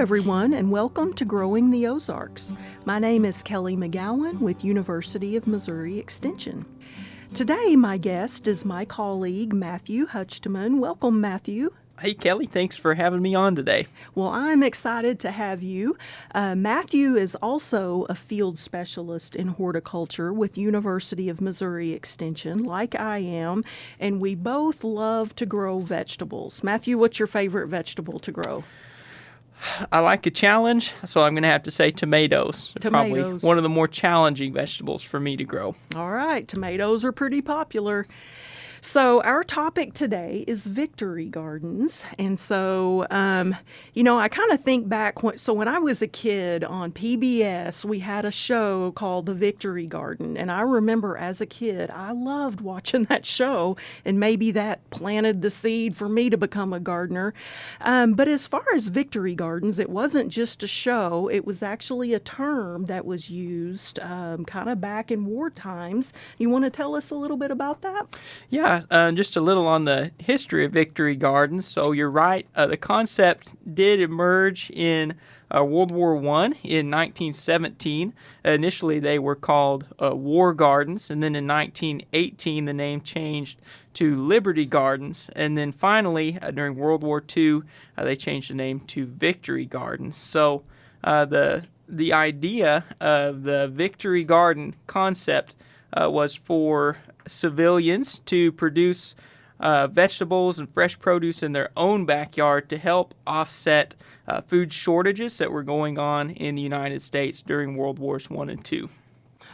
everyone, and welcome to Growing the Ozarks. My name is Kelly McGowan with University of Missouri Extension. Today, my guest is my colleague, Matthew Huchteman. Welcome, Matthew. Hey, Kelly, thanks for having me on today. Well, I'm excited to have you. Matthew is also a field specialist in horticulture with University of Missouri Extension, like I am, and we both love to grow vegetables. Matthew, what's your favorite vegetable to grow? I like a challenge, so I'm going to have to say tomatoes. Tomatoes. Probably one of the more challenging vegetables for me to grow. All right, tomatoes are pretty popular. So our topic today is victory gardens. And so, I kind of think back. When I was a kid on PBS, we had a show called The Victory Garden. And I remember as a kid, I loved watching that show. And maybe that planted the seed for me to become a gardener. But as far as victory gardens, it wasn't just a show. It was actually a term that was used kind of back in war times. You want to tell us a little bit about that? Yeah. Just a little on the history of victory gardens. So you're right, the concept did emerge in World War I in 1917. Initially, they were called war gardens, and then in 1918, the name changed to Liberty Gardens, and then finally, during World War II, they changed the name to Victory Gardens. So the idea of the Victory Garden concept was for civilians to produce vegetables and fresh produce in their own backyard to help offset food shortages that were going on in the United States during World Wars I and II.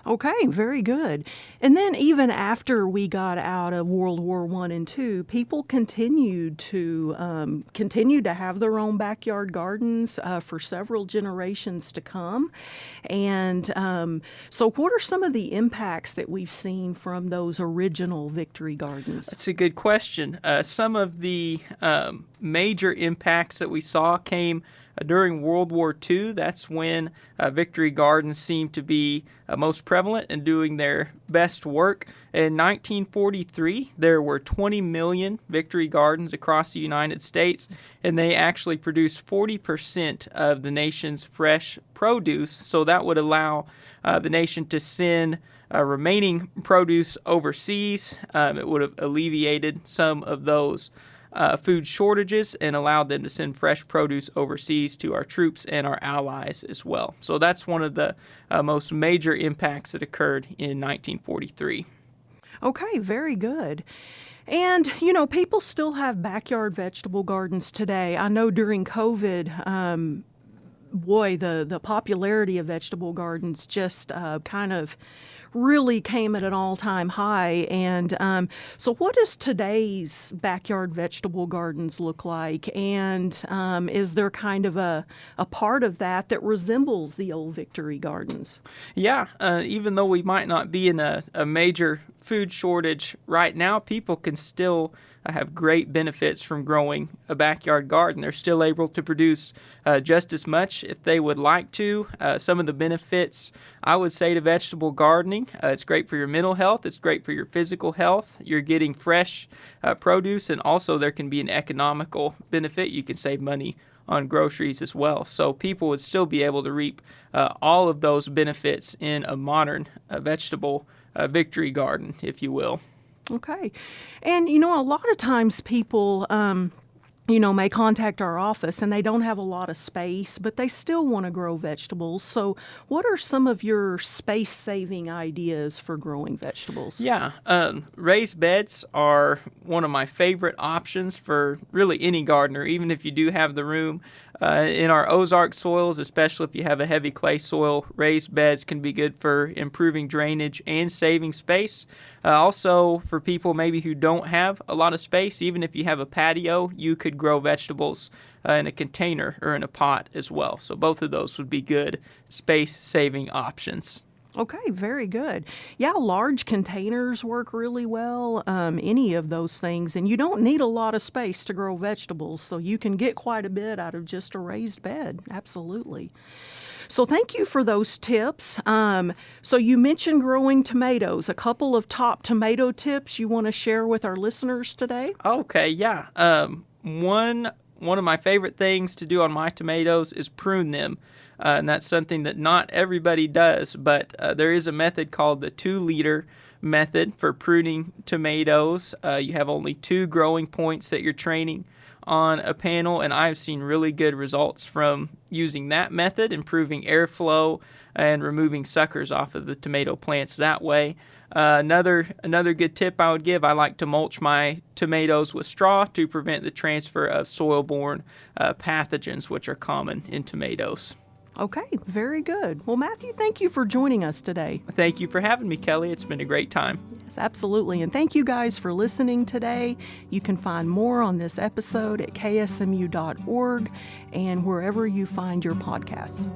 Okay, very good. And then even after we got out of World War I and II, people continued to have their own backyard gardens for several generations to come. And so what are some of the impacts that we've seen from those original victory gardens? That's a good question. Some of the major impacts that we saw came during World War II. That's when victory gardens seemed to be most prevalent and doing their best work. In 1943, there were 20 million victory gardens across the United States, and they actually produced 40% of the nation's fresh produce. So that would allow the nation to send remaining produce overseas. It would have alleviated some of those food shortages and allowed them to send fresh produce overseas to our troops and our allies as well. So that's one of the most major impacts that occurred in 1943. Okay, very good. And, people still have backyard vegetable gardens today. I know during COVID, the popularity of vegetable gardens just kind of really came at an all-time high. And so what does today's backyard vegetable gardens look like? And is there kind of a part of that resembles the old victory gardens? Yeah, even though we might not be in a major food shortage right now, people can still have great benefits from growing a backyard garden. They're still able to produce just as much if they would like to. Some of the benefits, I would say, to vegetable gardening, it's great for your mental health, it's great for your physical health. You're getting fresh produce, and also there can be an economical benefit. You can save money on groceries as well. So people would still be able to reap all of those benefits in a modern vegetable victory garden, if you will. Okay. And, a lot of times people, may contact our office and they don't have a lot of space, but they still want to grow vegetables. So what are some of your space-saving ideas for growing vegetables? Yeah, raised beds are one of my favorite options for really any gardener, even if you do have the room. In our Ozark soils, especially if you have a heavy clay soil, raised beds can be good for improving drainage and saving space. Also, for people maybe who don't have a lot of space, even if you have a patio, you could grow vegetables in a container or in a pot as well. So both of those would be good space-saving options. Okay, very good. Yeah, large containers work really well, any of those things. And you don't need a lot of space to grow vegetables, so you can get quite a bit out of just a raised bed. Absolutely. So thank you for those tips. So you mentioned growing tomatoes. A couple of top tomato tips you want to share with our listeners today? Okay, yeah. One one of my favorite things to do on my tomatoes is prune them. And that's something that not everybody does, but there is a method called the 2-liter method for pruning tomatoes. You have only 2 growing points that you're training on a panel, and I've seen really good results from using that method, improving airflow and removing suckers off of the tomato plants that way. Another good tip I would give, I like to mulch my tomatoes with straw to prevent the transfer of soil-borne pathogens, which are common in tomatoes. Okay, very good. Well, Matthew, thank you for joining us today. Thank you for having me, Kelly. It's been a great time. Yes, absolutely. And thank you guys for listening today. You can find more on this episode at ksmu.org and wherever you find your podcasts.